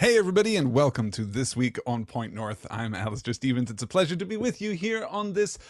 Hey everybody, and welcome to This Week on Point North. I'm Alistair Stevens. It's a pleasure to be with you here on this,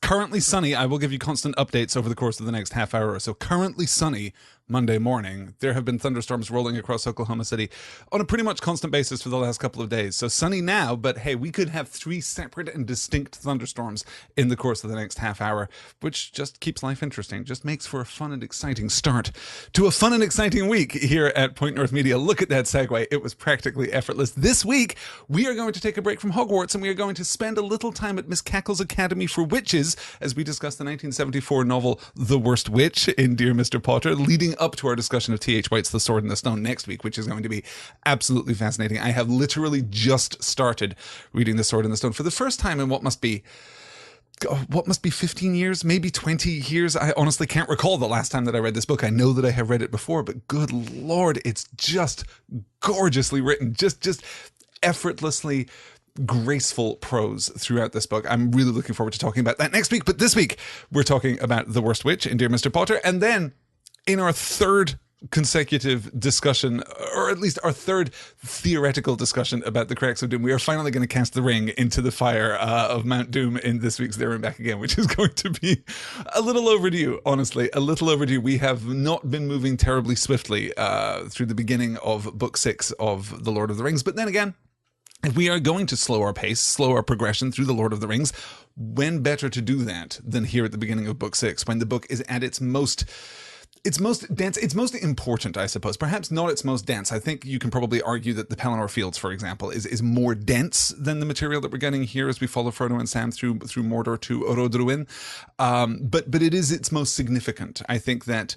currently sunny. I will give you constant updates over the course of the next half hour or so. Currently sunny Monday morning. There have been thunderstorms rolling across Oklahoma City on a pretty much constant basis for the last couple of days. So sunny now, but hey, we could have 3 separate and distinct thunderstorms in the course of the next half hour, which just keeps life interesting, just makes for a fun and exciting start to a fun and exciting week here at Point North Media. Look at that segue. It was practically effortless. This week, we are going to take a break from Hogwarts and we are going to spend a little time at Miss Cackle's Academy for Witches as we discuss the 1974 novel The Worst Witch in Dear Mr. Potter, leading up to our discussion of T.H. White's The Sword and the Stone next week, which is going to be absolutely fascinating. I have literally just started reading The Sword and the Stone for the first time in what must be 15 years, maybe 20 years. I honestly can't recall the last time that I read this book. I know that I have read it before, but good Lord, it's just gorgeously written, just effortlessly graceful prose throughout this book. I'm really looking forward to talking about that next week, but this week we're talking about The Worst Witch in Dear Mr. Potter, and then in our third consecutive discussion, or at least our third theoretical discussion about the cracks of Doom, we are finally going to cast the ring into the fire of Mount Doom in this week's There and Back Again, which is going to be a little overdue, honestly, a little overdue. We have not been moving terribly swiftly through the beginning of Book 6 of The Lord of the Rings, but then again, if we are going to slow our pace, slow our progression through The Lord of the Rings, when better to do that than here at the beginning of Book 6, when the book is at its most dense, its most important, I suppose. Perhaps not its most dense. I think you can probably argue that the Pelennor Fields, for example, is more dense than the material that we're getting here as we follow Frodo and Sam through Mordor to Orodruin. But it is its most significant. I think that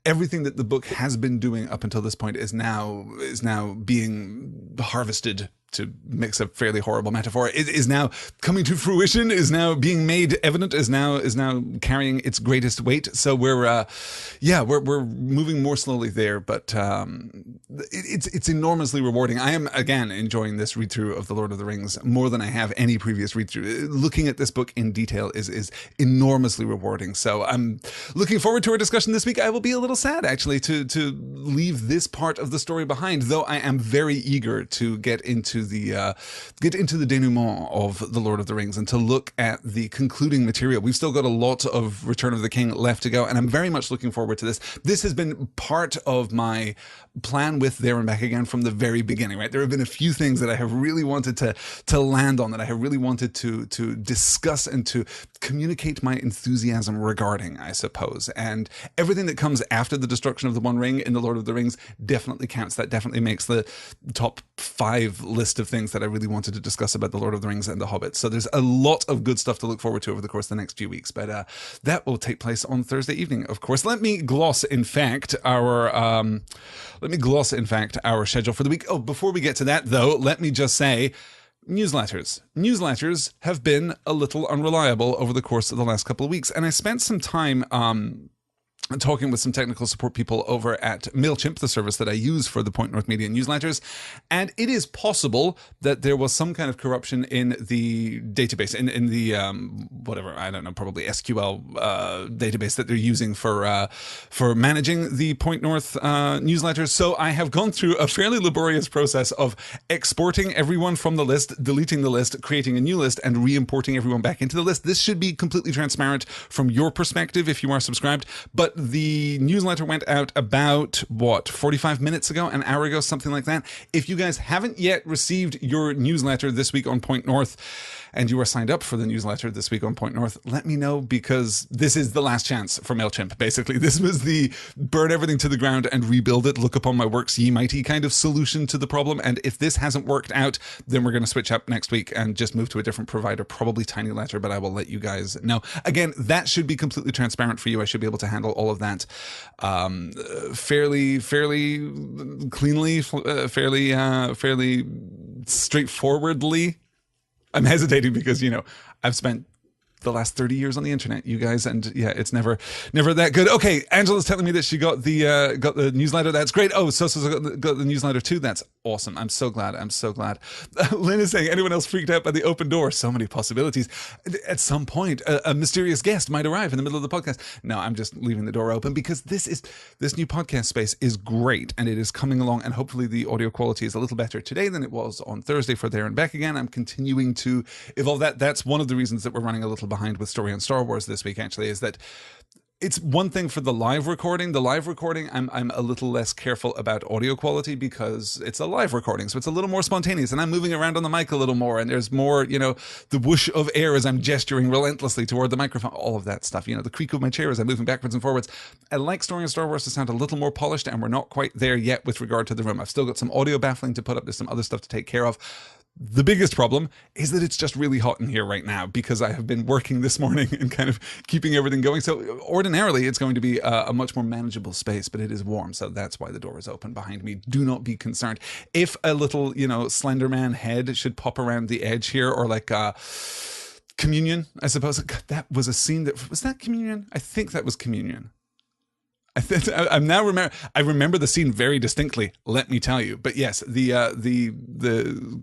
everything that the book has been doing up until this point is now being harvested, to mix a fairly horrible metaphor, is now coming to fruition, is now being made evident, is now carrying its greatest weight. So we're moving more slowly there, but it's enormously rewarding. I am again enjoying this read through of The Lord of the Rings more than I have any previous read through. Looking at this book in detail is enormously rewarding. So I'm looking forward to our discussion this week. I will be a little sad actually to leave this part of the story behind, though I am very eager to get into the denouement of The Lord of the Rings and to look at the concluding material. We've still got a lot of Return of the King left to go, and I'm very much looking forward to this. This has been part of my plan with There and Back Again from the very beginning, right? There have been a few things that I have really wanted to land on, that I have really wanted to discuss and to communicate my enthusiasm regarding, I suppose. And everything that comes after the destruction of the One Ring in The Lord of the Rings definitely counts. That definitely makes the top 5 list of things that I really wanted to discuss about The Lord of the Rings and The Hobbit. So there's a lot of good stuff to look forward to over the course of the next few weeks. But that will take place on Thursday evening, of course. Let me gloss, in fact, our schedule for the week. Oh, before we get to that, though, let me just say, Newsletters have been a little unreliable over the course of the last couple of weeks, and I spent some time talking with some technical support people over at MailChimp, the service that I use for the Point North Media newsletters, and it is possible that there was some kind of corruption in the database, in the probably SQL database that they're using for managing the Point North newsletters. So I have gone through a fairly laborious process of exporting everyone from the list, deleting the list, creating a new list, and re-importing everyone back into the list. This should be completely transparent from your perspective if you are subscribed, but the newsletter went out about, 45 minutes ago, an hour ago, something like that. If you guys haven't yet received your newsletter this week on Point North, and you are signed up for the newsletter this week on Point North, let me know, because this is the last chance for MailChimp, basically. This was the burn everything to the ground and rebuild it, look upon my works ye mighty kind of solution to the problem. And if this hasn't worked out, then we're going to switch up next week and just move to a different provider, probably Tiny Letter, but I will let you guys know. Again, that should be completely transparent for you. I should be able to handle all of that fairly cleanly, fairly straightforwardly. I'm hesitating because, I've spent the last 30 years on the internet, you guys, and yeah, it's never that good. Okay, Angela's telling me that she got the newsletter. That's great. Oh, Sosa's got the newsletter too. That's awesome. I'm so glad. I'm so glad. Lynn is saying, anyone else freaked out by the open door? So many possibilities. At some point, a mysterious guest might arrive in the middle of the podcast. No, I'm just leaving the door open because this new podcast space is great and it is coming along, and hopefully the audio quality is a little better today than it was on Thursday for There and Back Again. I'm continuing to evolve that. That's one of the reasons that we're running a little behind with Story on Star Wars this week, actually, is that it's one thing for the live recording. The live recording, I'm a little less careful about audio quality because it's a live recording, so it's a little more spontaneous, and I'm moving around on the mic a little more, and there's more, the whoosh of air as I'm gesturing relentlessly toward the microphone, all of that stuff, the creak of my chair as I'm moving backwards and forwards. I like Story on Star Wars to sound a little more polished, and we're not quite there yet with regard to the room. I've still got some audio baffling to put up. There's some other stuff to take care of. The biggest problem is that it's just really hot in here right now because I have been working this morning and kind of keeping everything going. So ordinarily it's going to be a much more manageable space, but it is warm. So that's why the door is open behind me. Do not be concerned. If a little, Slender Man head should pop around the edge here, or like Communion, I suppose. God, that was a scene was that Communion? I think that was Communion. I remember the scene very distinctly, let me tell you. But yes, the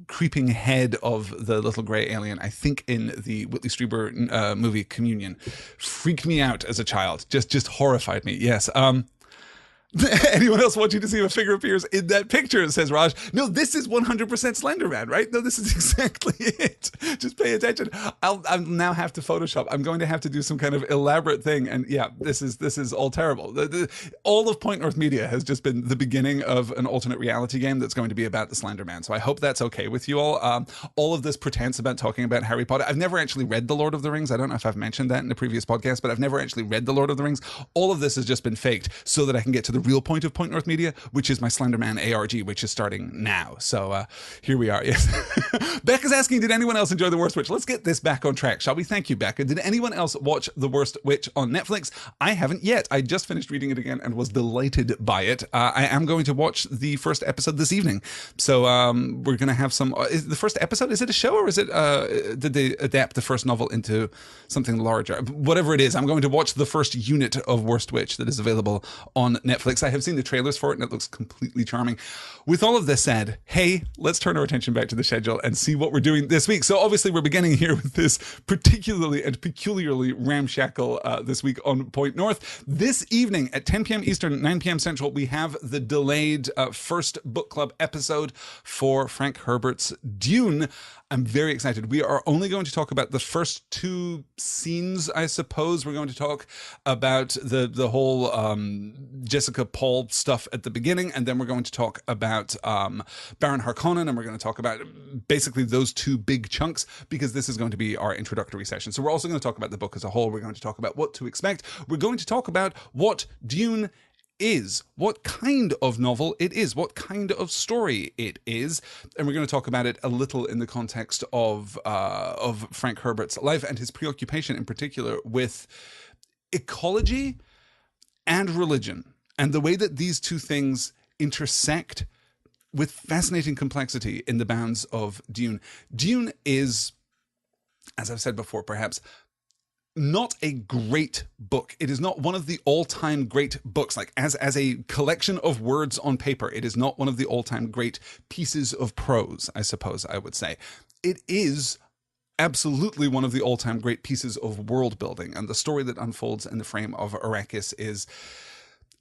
creeping head of the little gray alien, I think in the Whitley Strieber movie Communion, freaked me out as a child. Just horrified me. Yes. Anyone else want you to see if a figure appears in that picture, says Raj. No, this is 100% Slender Man, right? No, this is exactly it. Just pay attention. I'll now have to Photoshop. I'm going to have to do some kind of elaborate thing. And yeah, this is all terrible. All of Point North Media has just been the beginning of an alternate reality game that's going to be about the Slender Man. So I hope that's okay with you all. All of this pretense about talking about Harry Potter. I've never actually read The Lord of the Rings. I don't know if I've mentioned that in the previous podcast, but I've never actually read The Lord of the Rings. All of this has just been faked so that I can get to the real point of Point North Media, which is my Slenderman ARG, which is starting now. So here we are. Yes. Becca's asking, did anyone else enjoy The Worst Witch? Let's get this back on track, shall we? Thank you, Becca. Did anyone else watch The Worst Witch on Netflix? I haven't yet. I just finished reading it again and was delighted by it. I am going to watch the first episode this evening. So we're going to have some... Is the first episode, is it a show, or is it... did they adapt the first novel into something larger? Whatever it is, I'm going to watch the first unit of Worst Witch that is available on Netflix. I have seen the trailers for it and it looks completely charming. With all of this said, hey, let's turn our attention back to the schedule and see what we're doing this week. So obviously we're beginning here with this particularly and peculiarly ramshackle this week on Point North. This evening at 10 p.m. Eastern, 9 p.m. Central, we have the delayed first book club episode for Frank Herbert's Dune. I'm very excited. We are only going to talk about the first two scenes, I suppose. We're going to talk about the whole Jessica Paul stuff at the beginning, and then we're going to talk about Baron Harkonnen, and we're going to talk about basically those two big chunks, because this is going to be our introductory session. So we're also going to talk about the book as a whole. We're going to talk about what to expect. We're going to talk about what Dune is, what kind of novel it is, what kind of story it is, and we're going to talk about it a little in the context of Frank Herbert's life and his preoccupation in particular with ecology and religion, and the way that these two things intersect with fascinating complexity in the bounds of Dune. Dune is, as I've said before, perhaps not a great book. It is not one of the all-time great books. Like as a collection of words on paper, it is not one of the all-time great pieces of prose, I suppose I would say. It is absolutely one of the all-time great pieces of world building, and the story that unfolds in the frame of Arrakis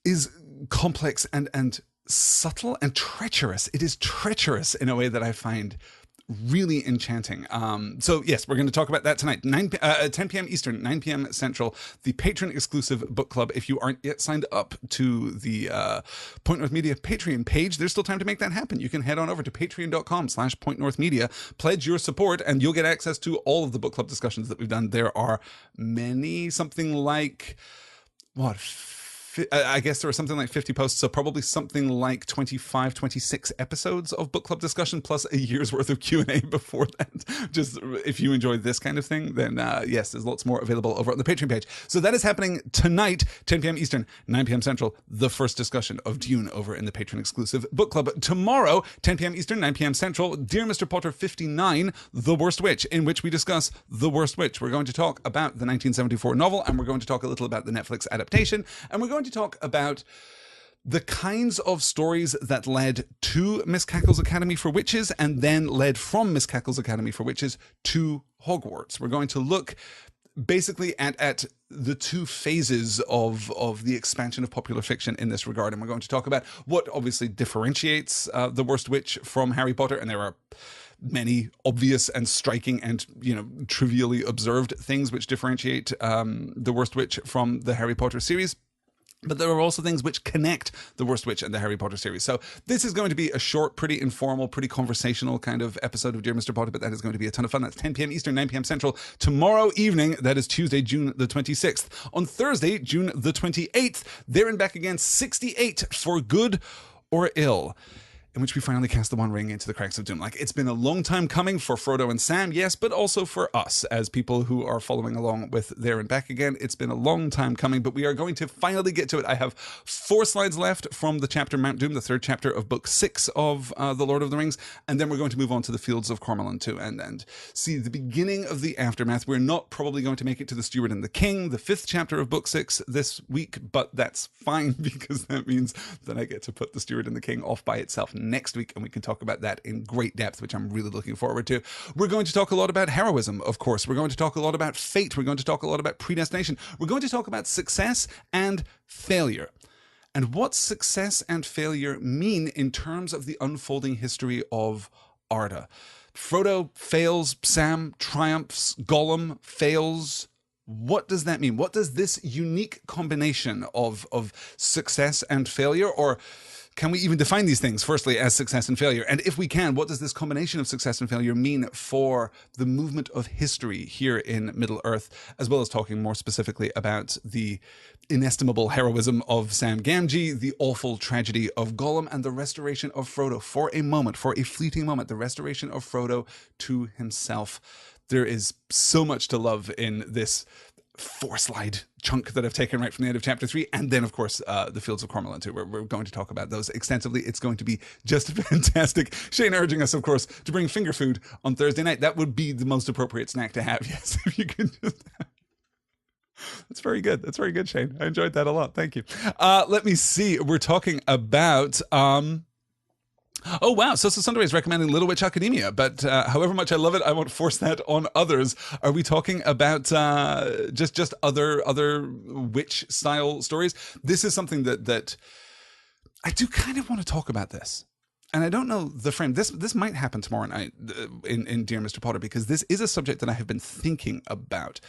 is complex and subtle and treacherous. It is treacherous in a way that I find really enchanting. So yes, we're going to talk about that tonight. 10 p.m. Eastern, 9 p.m. Central, the patron exclusive book club. If you aren't yet signed up to the Point North Media Patreon page, there's still time to make that happen. You can head on over to patreon.com/Point North Media, pledge your support, and you'll get access to all of the book club discussions that we've done. There are many, something like, I guess there were something like 50 posts, so probably something like 25, 26 episodes of book club discussion, plus a year's worth of Q&A before that. Just if you enjoy this kind of thing, then yes, there's lots more available over on the Patreon page. So that is happening tonight, 10 p.m. Eastern, 9 p.m. Central, the first discussion of Dune over in the Patreon exclusive book club. Tomorrow, 10 p.m. Eastern, 9 p.m. Central, Dear Mr. Potter 59, The Worst Witch, in which we discuss The Worst Witch. We're going to talk about the 1974 novel, and we're going to talk a little about the Netflix adaptation, and we're going to talk about the kinds of stories that led to Miss Cackle's Academy for Witches and then led from Miss Cackle's Academy for Witches to Hogwarts. We're going to look basically at the two phases of the expansion of popular fiction in this regard. And we're going to talk about what obviously differentiates The Worst Witch from Harry Potter. And there are many obvious and striking and, trivially observed things which differentiate The Worst Witch from the Harry Potter series. But there are also things which connect The Worst Witch and the Harry Potter series. So this is going to be a short, pretty informal, pretty conversational kind of episode of Dear Mr. Potter, but that is going to be a ton of fun. That's 10 p.m. Eastern, 9 p.m. Central. Tomorrow evening, that is Tuesday, June the 26th. On Thursday, June the 28th, There and Back Again 68 for Good or Ill, in which we finally cast the One Ring into the cracks of doom. Like, it's been a long time coming for Frodo and Sam, yes, but also for us as people who are following along with There and Back Again. It's been a long time coming, but we are going to finally get to it. I have 4 slides left from the chapter Mount Doom, the 3rd chapter of Book 6 of The Lord of the Rings, and then we're going to move on to the Fields of Cormoran too, and see the beginning of the aftermath. We're not probably going to make it to the Steward and the King, the 5th chapter of Book 6 this week, but that's fine because that means that I get to put the Steward and the King off by itself next week, and we can talk about that in great depth, which I'm really looking forward to. We're going to talk a lot about heroism, of course. We're going to talk a lot about fate. We're going to talk a lot about predestination. We're going to talk about success and failure, and what success and failure mean in terms of the unfolding history of Arda. Frodo fails, Sam triumphs, Gollum fails. What does that mean? What does this unique combination of success and failure, or can we even define these things, firstly, as success and failure? And if we can, what does this combination of success and failure mean for the movement of history here in Middle-earth, as well as talking more specifically about the inestimable heroism of Sam Gamgee, the awful tragedy of Gollum, and the restoration of Frodo for a moment, for a fleeting moment, the restoration of Frodo to himself. There is so much to love in this 4-slide chunk that I've taken right from the end of chapter 3, and then of course the Fields of Cormoran too. We're going to talk about those extensively. It's going to be just fantastic. Shane urging us, of course, to bring finger food on Thursday night. That would be the most appropriate snack to have. Yes, if you could just That's very good. That's very good, Shane. I enjoyed that a lot. Thank you. Let me see. We're talking about oh, wow. So Sunday is recommending Little Witch Academia, but however much I love it, I won't force that on others. Are we talking about just other witch-style stories? This is something that I do kind of want to talk about this. And I don't know the frame. This might happen tomorrow night in Dear Mr. Potter, because this is a subject that I have been thinking about.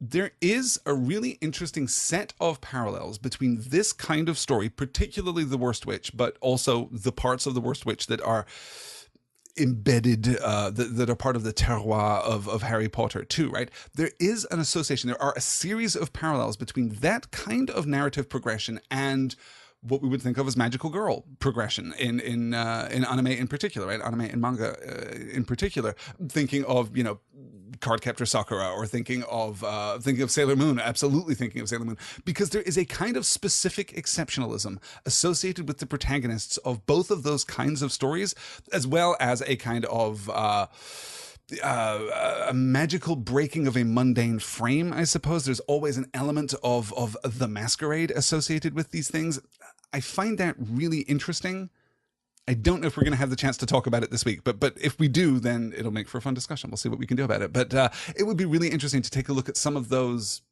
There is a really interesting set of parallels between this kind of story, particularly The Worst Witch, but also the parts of The Worst Witch that are embedded, that are part of the terroir of Harry Potter too, right? There is an association. There are a series of parallels between that kind of narrative progression and what we would think of as magical girl progression in anime in particular, right? Anime and manga in particular. Thinking of, Cardcaptor Sakura, or thinking of Sailor Moon. Absolutely thinking of Sailor Moon, because there is a kind of specific exceptionalism associated with the protagonists of both of those kinds of stories, as well as a kind of a magical breaking of a mundane frame, I suppose. There's always an element of the masquerade associated with these things. I find that really interesting. I don't know if we're going to have the chance to talk about it this week, but if we do, then it'll make for a fun discussion. We'll see what we can do about it. But it would be really interesting to take a look at some of those,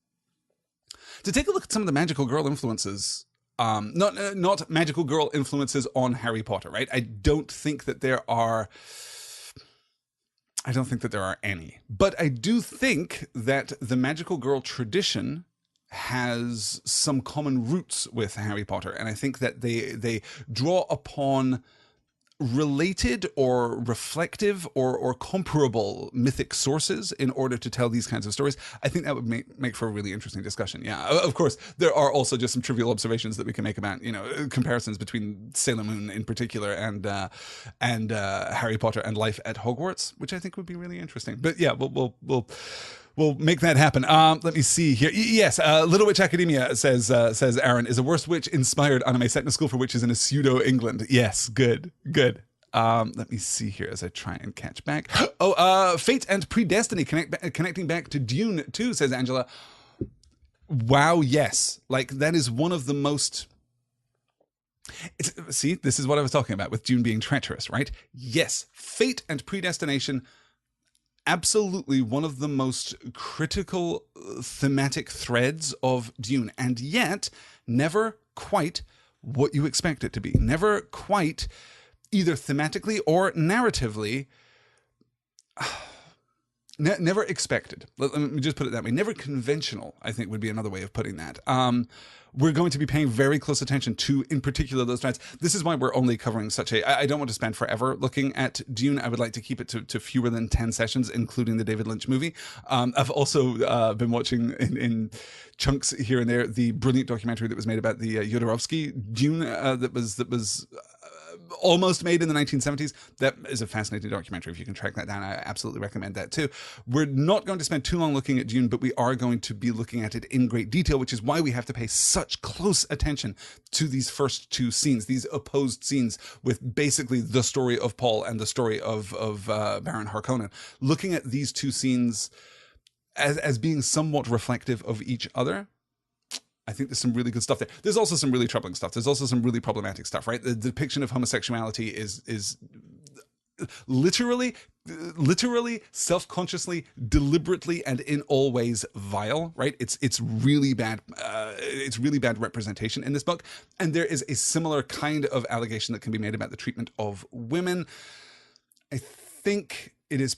to take a look at some of the magical girl influences. Not magical girl influences on Harry Potter, right? I don't think that there are any. But I do think that the magical girl tradition has some common roots with Harry Potter, and I think that they draw upon related or reflective or comparable mythic sources in order to tell these kinds of stories. I think that would make for a really interesting discussion. Yeah, of course, there are also just some trivial observations that we can make about, comparisons between Sailor Moon in particular and Harry Potter and life at Hogwarts, which I think would be really interesting. But yeah, we'll make that happen. Let me see here. Yes, Little Witch Academia, says Aaron, is a Worst Witch inspired anime set in a school for witches in a pseudo England. Yes, good. Let me see here as I try and catch back. Oh, Fate and Predestiny, connecting back to Dune too, says Angela. Wow, yes. Like, that is one of the most See, this is what I was talking about with Dune being treacherous, right? Yes, fate and predestination, absolutely one of the most critical thematic threads of Dune, and yet never quite what you expect it to be. Never quite, either thematically or narratively, never expected. Let me just put it that way. Never conventional, I think, would be another way of putting that. We're going to be paying very close attention to, in particular, those threads. This is why we're only covering such a... I don't want to spend forever looking at Dune. I would like to keep it to fewer than 10 sessions, including the David Lynch movie. I've also been watching in chunks here and there the brilliant documentary that was made about the Jodorowsky Dune that was almost made in the 1970s. That is a fascinating documentary. If you can track that down, I absolutely recommend that too. We're not going to spend too long looking at Dune, but we are going to be looking at it in great detail, which is why we have to pay such close attention to these first two scenes, these opposed scenes with basically the story of Paul and the story of Baron Harkonnen. Looking at these two scenes as being somewhat reflective of each other, I think there's some really good stuff there. There's also some really troubling stuff. There's also some really problematic stuff, right? The depiction of homosexuality is literally, self-consciously, deliberately, and in all ways vile, right? It's really bad. It's really bad representation in this book. And there is a similar kind of allegation that can be made about the treatment of women. I think it is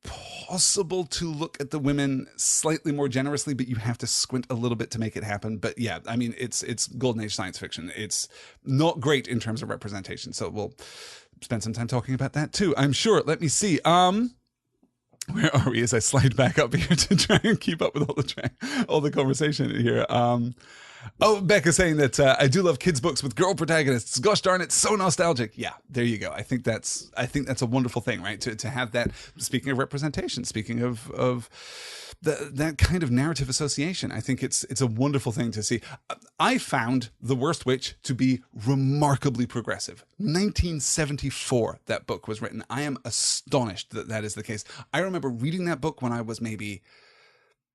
possible to look at the women slightly more generously, but you have to squint a little bit to make it happen. But yeah, I mean, it's golden age science fiction. It's not great in terms of representation. So we'll spend some time talking about that too, I'm sure. Let me see. Where are we as I slide back up here to try and keep up with all the conversation here? Oh, Becca saying that I do love kids' books with girl protagonists. Gosh darn, it's so nostalgic. Yeah, there you go. I think that's a wonderful thing, right? To have that. Speaking of representation, speaking of that kind of narrative association, I think it's a wonderful thing to see. I found The Worst Witch to be remarkably progressive. 1974, that book was written. I am astonished that is the case. I remember reading that book when I was maybe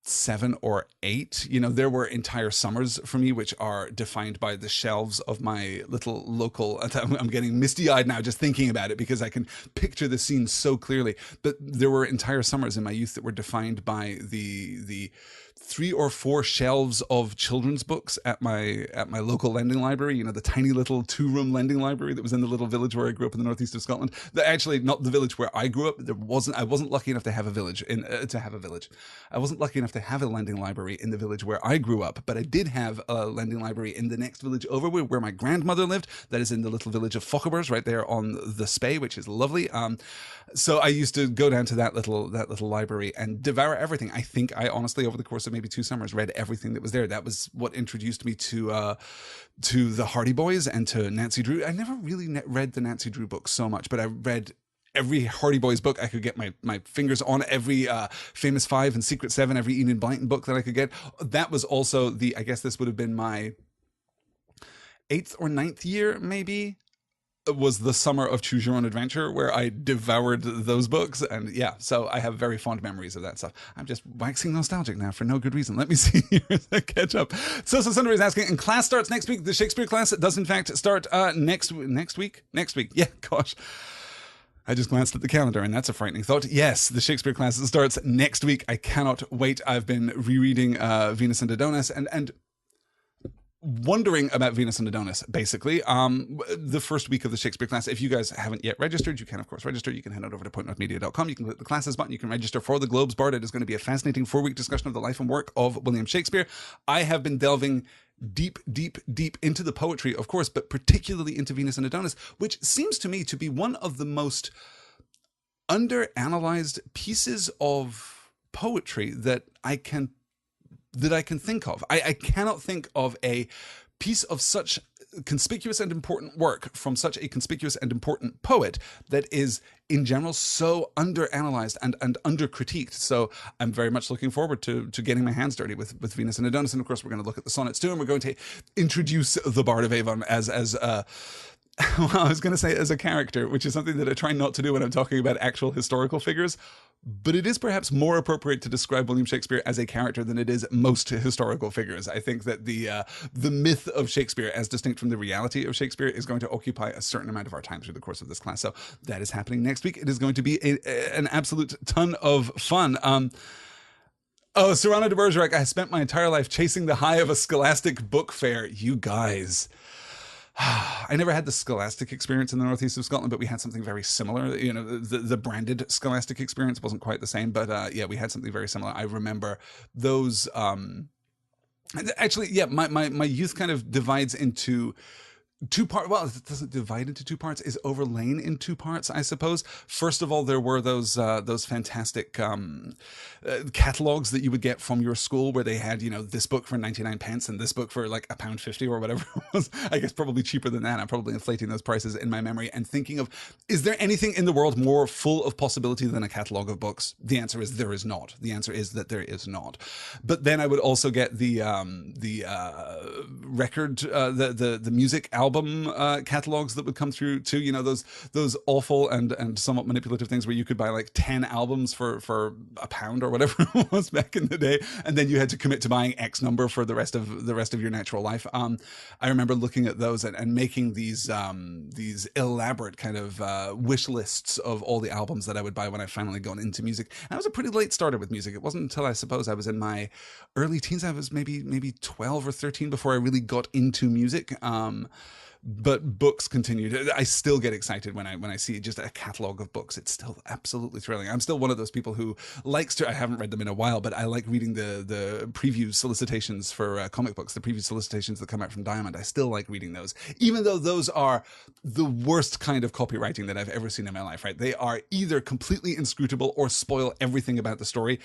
7 or 8. You know, there were entire summers for me which are defined by the shelves of my little local... I'm getting misty-eyed now just thinking about it because I can picture the scene so clearly. But there were entire summers in my youth that were defined by the 3 or 4 shelves of children's books at my local lending library. You know, the tiny little 2-room lending library that was in the little village where I grew up in the northeast of Scotland. Actually, not the village where I grew up. I wasn't lucky enough to have a village I wasn't lucky enough to have a lending library in the village where I grew up, but I did have a lending library in the next village over where my grandmother lived. That is in the little village of Fochabers, right there on the Spey, which is lovely. So I used to go down to that little library and devour everything. I think I honestly, over the course of maybe 2 summers, read everything that was there. That was what introduced me to the Hardy Boys and to Nancy Drew. I never really read the Nancy Drew books so much, but I read every Hardy Boys book I could get my fingers on, every Famous Five and Secret Seven, every Enid Blyton book that I could get. That was also I guess this would have been my 8th or 9th year, maybe, was the summer of Choose Your Own Adventure, where I devoured those books. And yeah, so I have very fond memories of that stuff. I'm just waxing nostalgic now for no good reason. Let me see here as I catch up. So Sundar is asking, and class starts next week. The Shakespeare class does in fact start next week. Yeah, gosh. I just glanced at the calendar and that's a frightening thought. Yes, the Shakespeare class starts next week. I cannot wait. I've been rereading Venus and Adonis and wondering about Venus and Adonis, basically. The first week of the Shakespeare class. If you guys haven't yet registered, you can, of course, register. You can head over to pointnorthmedia.com. You can click the classes button. You can register for the Globes Bard. It is going to be a fascinating 4-week discussion of the life and work of William Shakespeare. I have been delving deep into the poetry, of course, but particularly into Venus and Adonis, which seems to me to be one of the most underanalyzed pieces of poetry that I can think of. I cannot think of a piece of such conspicuous and important work from such a conspicuous and important poet that is in general so underanalyzed and under-critiqued. So I'm very much looking forward to getting my hands dirty with Venus and Adonis. And of course, we're going to look at the sonnets too, and we're going to introduce the Bard of Avon as well, I was going to say as a character, which is something that I try not to do when I'm talking about actual historical figures, but it is perhaps more appropriate to describe William Shakespeare as a character than it is most historical figures. I think that the myth of Shakespeare, as distinct from the reality of Shakespeare, is going to occupy a certain amount of our time through the course of this class. So that is happening next week. It is going to be an absolute ton of fun. Oh, Serrano de Bergerac, I spent my entire life chasing the high of a scholastic book fair. You guys. I never had the scholastic experience in the northeast of Scotland, but we had something very similar. You know, the branded scholastic experience wasn't quite the same, but yeah, we had something very similar. I remember those. Actually, yeah, my youth kind of divides into two parts. Well, it doesn't divide into two parts. Is overlain in two parts, I suppose. First of all, there were those fantastic catalogs that you would get from your school where they had, you know, this book for 99 pence and this book for like £1.50 or whatever it was. I guess probably cheaper than that. I'm probably inflating those prices in my memory and thinking of, is there anything in the world more full of possibility than a catalog of books? The answer is there is not. The answer is that there is not. But then I would also get the record, the music album catalogs that would come through too. You know, those awful and somewhat manipulative things where you could buy like 10 albums for £1 or whatever it was back in the day, and then you had to commit to buying X number for the rest of your natural life. I remember looking at those and making these elaborate kind of wish lists of all the albums that I would buy when I finally got into music. And I was a pretty late starter with music. It wasn't until I suppose I was in my early teens. I was maybe 12 or 13 before I really got into music. But books continued. I still get excited when I see just a catalog of books. It's still absolutely thrilling. I'm still one of those people who likes to, I haven't read them in a while, but I like reading the preview solicitations for comic books, the preview solicitations that come out from Diamond. I still like reading those, even though those are the worst kind of copywriting that I've ever seen in my life, right? They are either completely inscrutable or spoil everything about the story.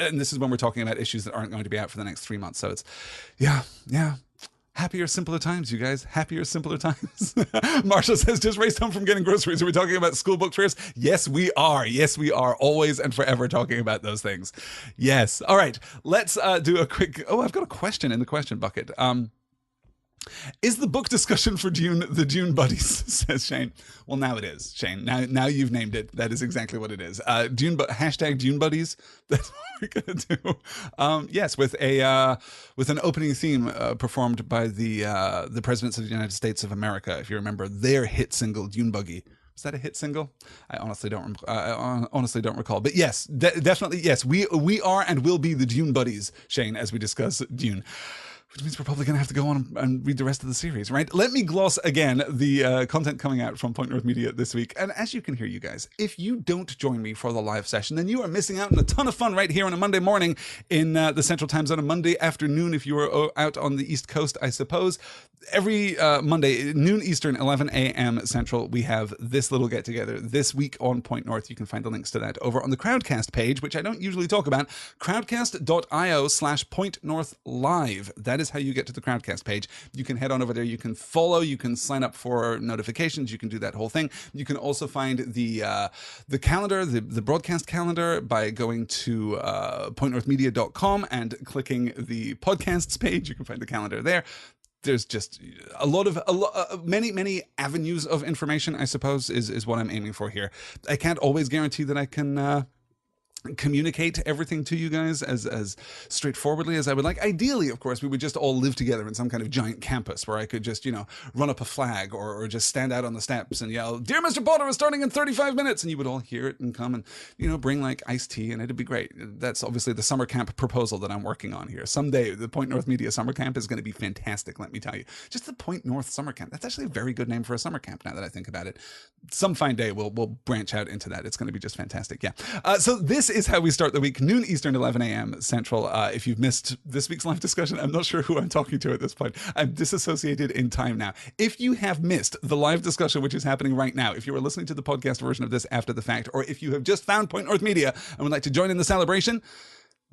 And this is when we're talking about issues that aren't going to be out for the next 3 months. So it's, yeah. Happier, simpler times, you guys. Happier, simpler times. Marshall says, just raced home from getting groceries. Are we talking about school book fairs? Yes, we are. Yes, we are. Always and forever talking about those things. Yes. All right. Let's do a quick... Oh, I've got a question in the question bucket. Is the book discussion for Dune the Dune Buddies, says Shane. Well, now it is, Shane. Now you've named it. That is exactly what it is. Hashtag Dune Buddies. That's what we're going to do. Yes, with an opening theme performed by the Presidents of the United States of America. If you remember their hit single, Dune Buggy. Was that a hit single? I honestly don't recall. But yes, definitely, yes. We are and will be the Dune Buddies, Shane, as we discuss Dune. Which means we're probably going to have to go on and read the rest of the series, right? Let me gloss again the content coming out from Point North Media this week. And as you can hear, you guys, if you don't join me for the live session, then you are missing out on a ton of fun right here on a Monday morning in the Central Time Zone, a Monday afternoon if you are out on the East Coast, I suppose. Every Monday, noon Eastern, 11 a.m. Central, we have this little get-together this week on Point North. You can find the links to that over on the Crowdcast page, which I don't usually talk about, crowdcast.io/pointnorthlive. That is how you get to the Crowdcast page. You can head on over there. You can follow. You can sign up for notifications. You can do that whole thing. You can also find the calendar, the broadcast calendar, by going to pointnorthmedia.com and clicking the podcasts page. You can find the calendar there. There's just many avenues of information, I suppose, is what I'm aiming for here. I can't always guarantee that I can communicate everything to you guys as straightforwardly as I would like. Ideally, of course, we would just all live together in some kind of giant campus where I could just, run up a flag or just stand out on the steps and yell, "Dear Mr. Potter is starting in 35 minutes," and you would all hear it and come and, bring like iced tea, and it'd be great. That's obviously the summer camp proposal that I'm working on here. Someday, the Point North Media Summer Camp is going to be fantastic, let me tell you. Just the Point North Summer Camp. That's actually a very good name for a summer camp now that I think about it. Some fine day we'll branch out into that. It's going to be just fantastic. Yeah. So this is how we start the week, noon Eastern, 11 a.m. Central. If you've missed this week's live discussion, I'm not sure who I'm talking to at this point. I'm disassociated in time now. If you have missed the live discussion, which is happening right now, if you are listening to the podcast version of this after the fact, or if you have just found Point North Media and would like to join in the celebration,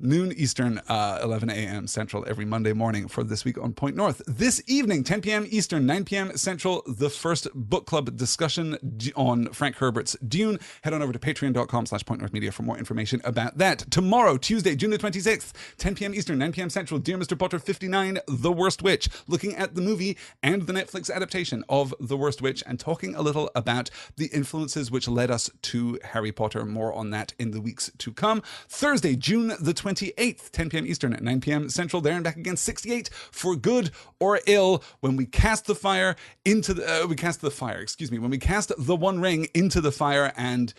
noon Eastern, 11 a.m. Central every Monday morning for This Week on Point North. This evening, 10 p.m. Eastern, 9 p.m. Central, the first book club discussion on Frank Herbert's Dune. Head on over to patreon.com/pointnorthmedia for more information about that. Tomorrow, Tuesday, June the 26th, 10 p.m. Eastern, 9 p.m. Central, Dear Mr. Potter 59, The Worst Witch, looking at the movie and the Netflix adaptation of The Worst Witch and talking a little about the influences which led us to Harry Potter. More on that in the weeks to come. Thursday, June the 28th, 10 p.m. Eastern, 9 p.m. Central, there and back again, 68 for good or ill, when we cast the fire into the, when we cast the One Ring into the fire and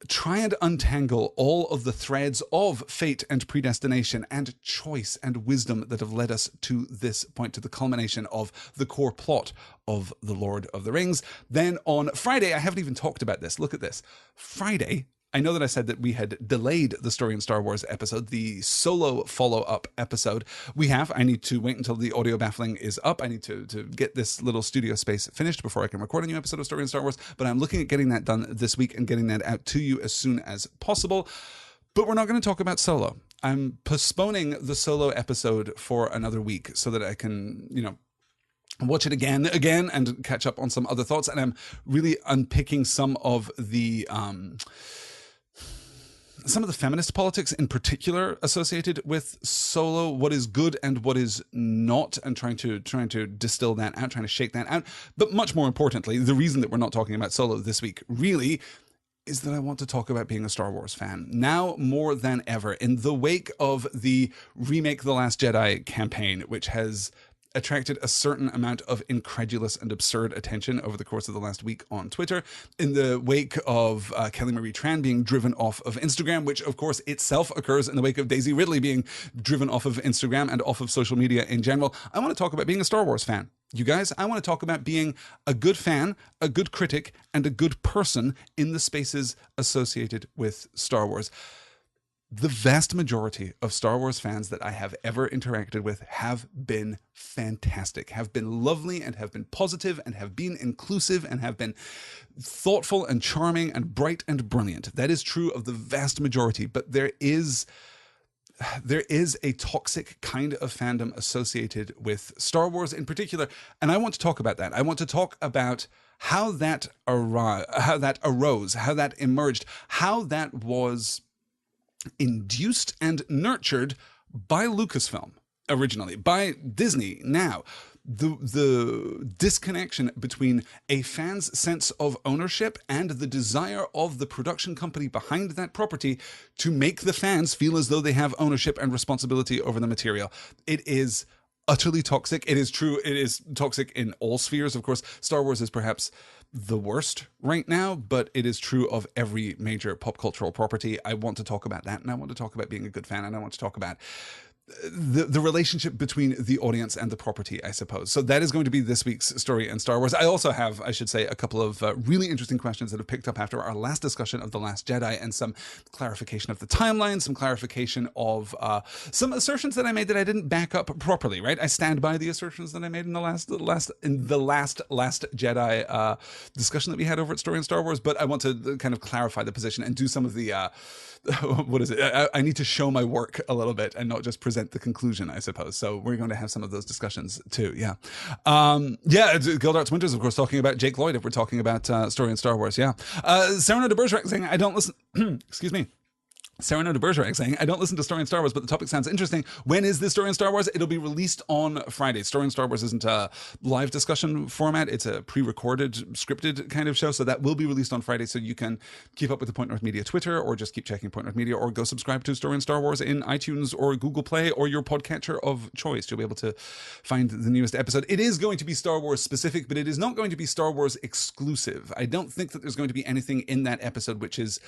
try and untangle all of the threads of fate and predestination and choice and wisdom that have led us to this point, to the culmination of the core plot of The Lord of the Rings. Then on Friday, I haven't even talked about this. Look at this. Friday, I know that I said that we had delayed the Story in Star Wars episode, the solo follow-up episode. I need to wait until the audio baffling is up. I need to get this little studio space finished before I can record a new episode of Story in Star Wars. But I'm looking at getting that done this week and getting that out to you as soon as possible. But we're not going to talk about Solo. I'm postponing the Solo episode for another week so that I can, watch it again and catch up on some other thoughts. And I'm really unpicking some of the feminist politics in particular associated with Solo, what is good and what is not, and trying to distill that out, trying to shake that out. But much more importantly, the reason that we're not talking about Solo this week really is that I want to talk about being a Star Wars fan. Now more than ever, in the wake of the remake The Last Jedi campaign, which has attracted a certain amount of incredulous and absurd attention over the course of the last week on Twitter, in the wake of Kelly Marie Tran being driven off of Instagram, which of course itself occurs in the wake of Daisy Ridley being driven off of Instagram and off of social media in general. I want to talk about being a Star Wars fan. You guys, I want to talk about being a good fan, a good critic, and a good person in the spaces associated with Star Wars. The vast majority of Star Wars fans that I have ever interacted with have been fantastic, have been lovely, and have been positive, and have been inclusive, and have been thoughtful and charming and bright and brilliant. That is true of the vast majority, but there is a toxic kind of fandom associated with Star Wars in particular, and I want to talk about that. I want to talk about how that arose, how that emerged, how that was induced and nurtured by Lucasfilm originally, by Disney now. The disconnection between a fan's sense of ownership and the desire of the production company behind that property to make the fans feel as though they have ownership and responsibility over the material. It is utterly toxic. It is true. It is toxic in all spheres. Of course, Star Wars is perhaps the worst right now, but it is true of every major pop cultural property. I want to talk about that, and I want to talk about being a good fan, and I want to talk about the relationship between the audience and the property, I suppose. So that is going to be this week's Story in Star Wars. I also have, I should say, a couple of really interesting questions that have picked up after our last discussion of The Last Jedi, and some clarification of the timeline, some clarification of some assertions that I made that I didn't back up properly, right? I stand by the assertions that I made in the last Jedi discussion that we had over at Story in Star Wars, but I want to kind of clarify the position and do some of the what is it? I need to show my work a little bit and not just present the conclusion, I suppose. So we're going to have some of those discussions too. Yeah. Gildarts Winters, of course, talking about Jake Lloyd if we're talking about Story in Star Wars. Yeah. Serrano De Bergerac saying, I don't listen. Excuse me. Serrano De Bergerac saying, I don't listen to Story in Star Wars, but the topic sounds interesting. When is this Story in Star Wars? It'll be released on Friday. Story in Star Wars isn't a live discussion format. It's a pre-recorded, scripted kind of show. So that will be released on Friday. So you can keep up with the Point North Media Twitter, or just keep checking Point North Media, or go subscribe to Story in Star Wars in iTunes or Google Play or your podcatcher of choice. You'll be able to find the newest episode. It is going to be Star Wars specific, but it is not going to be Star Wars exclusive. I don't think that there's going to be anything in that episode which is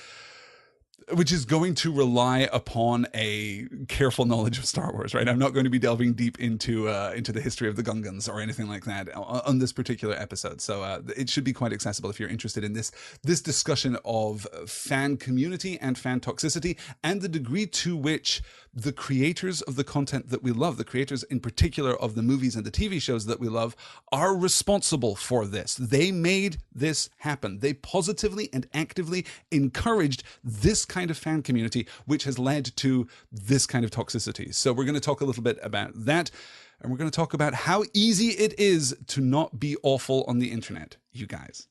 going to rely upon a careful knowledge of Star Wars, right? I'm not going to be delving deep into the history of the Gungans or anything like that on this particular episode. So it should be quite accessible if you're interested in this discussion of fan community and fan toxicity, and the degree to which the creators of the content that we love, the creators in particular of the movies and the TV shows that we love, are responsible for this. They made this happen. They positively and actively encouraged this kind kind of fan community, which has led to this kind of toxicity. So we're going to talk a little bit about that. And we're going to talk about how easy it is to not be awful on the internet, you guys.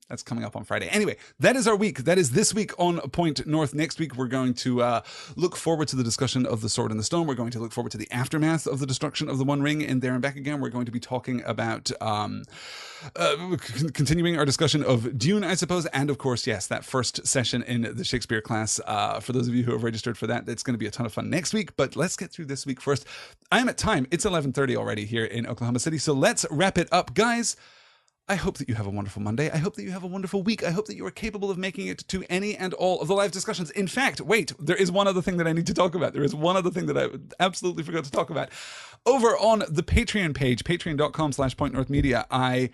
That's coming up on Friday. Anyway, that is our week. That is this week on Point North. Next week, we're going to look forward to the discussion of the Sword and the Stone. We're going to look forward to the aftermath of the destruction of the One Ring in There and Back Again. We're going to be talking about continuing our discussion of Dune, I suppose. And of course, yes, that first session in the Shakespeare class. For those of you who have registered for that, it's going to be a ton of fun next week. But let's get through this week first. I am at time. It's 11:30 already here in Oklahoma City. So let's wrap it up, guys. I hope that you have a wonderful Monday. I hope that you have a wonderful week. I hope that you are capable of making it to any and all of the live discussions. In fact, wait, there is one other thing that I need to talk about. There is one other thing that I absolutely forgot to talk about. Over on the Patreon page, patreon.com/pointnorthmedia, I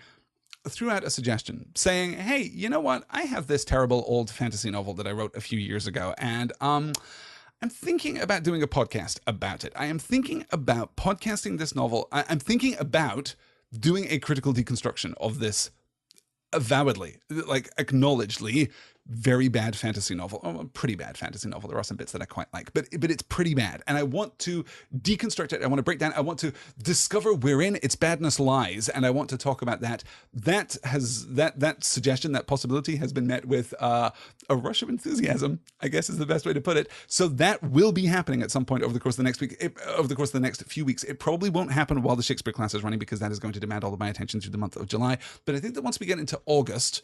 threw out a suggestion saying, hey, you know what? I have this terrible old fantasy novel that I wrote a few years ago, and I'm thinking about doing a podcast about it. I am thinking about podcasting this novel. I'm thinking about doing a critical deconstruction of this avowedly, like acknowledgedly, very bad fantasy novel. Oh, a pretty bad fantasy novel. There are some bits that I quite like, but it's pretty bad. And I want to deconstruct it. I want to break down. I want to discover wherein its badness lies. And I want to talk about that. That suggestion, that possibility has been met with a rush of enthusiasm, I guess is the best way to put it. So that will be happening at some point over the course of the next week, over the course of the next few weeks. It probably won't happen while the Shakespeare class is running, because that is going to demand all of my attention through the month of July. But I think that once we get into August,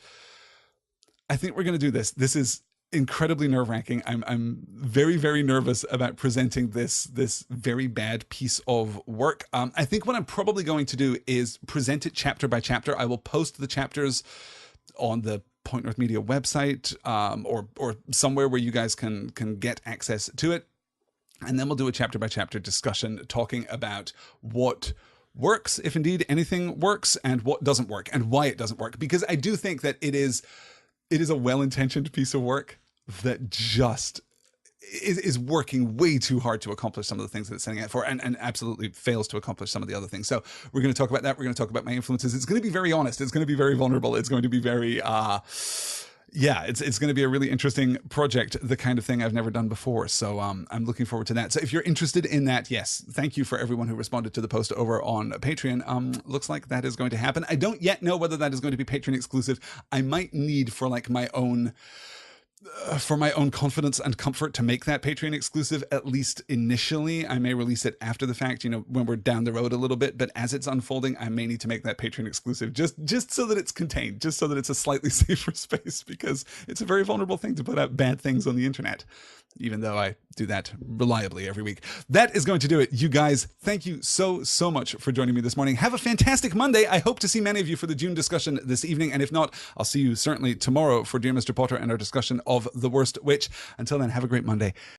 I think we're going to do this. This is incredibly nerve-wracking. I'm very, very nervous about presenting this very bad piece of work. I think what I'm probably going to do is present it chapter by chapter. I will post the chapters on the Point North Media website, or somewhere where you guys can get access to it. And then we'll do a chapter by chapter discussion talking about what works, if indeed anything works, and what doesn't work and why it doesn't work. Because I do think that it is a well-intentioned piece of work that just is working way too hard to accomplish some of the things that it's setting out for, and absolutely fails to accomplish some of the other things. So we're going to talk about that. We're going to talk about my influences. It's going to be very honest. It's going to be very vulnerable. It's going to be very, it's going to be a really interesting project, the kind of thing I've never done before. So I'm looking forward to that. So if you're interested in that, yes, thank you for everyone who responded to the post over on Patreon. Looks like that is going to happen. I don't yet know whether that is going to be Patreon exclusive. I might need for like my own confidence and comfort to make that Patreon exclusive, at least initially. I may release it after the fact, when we're down the road a little bit, but as it's unfolding, I may need to make that Patreon exclusive just so that it's contained, just so that it's a slightly safer space, because it's a very vulnerable thing to put out bad things on the internet, even though I do that reliably every week. That is going to do it. You guys, thank you so much for joining me this morning. Have a fantastic Monday. I hope to see many of you for the Dune discussion this evening. And if not, I'll see you certainly tomorrow for Dear Mr. Potter and our discussion of The Worst Witch. Until then, have a great Monday.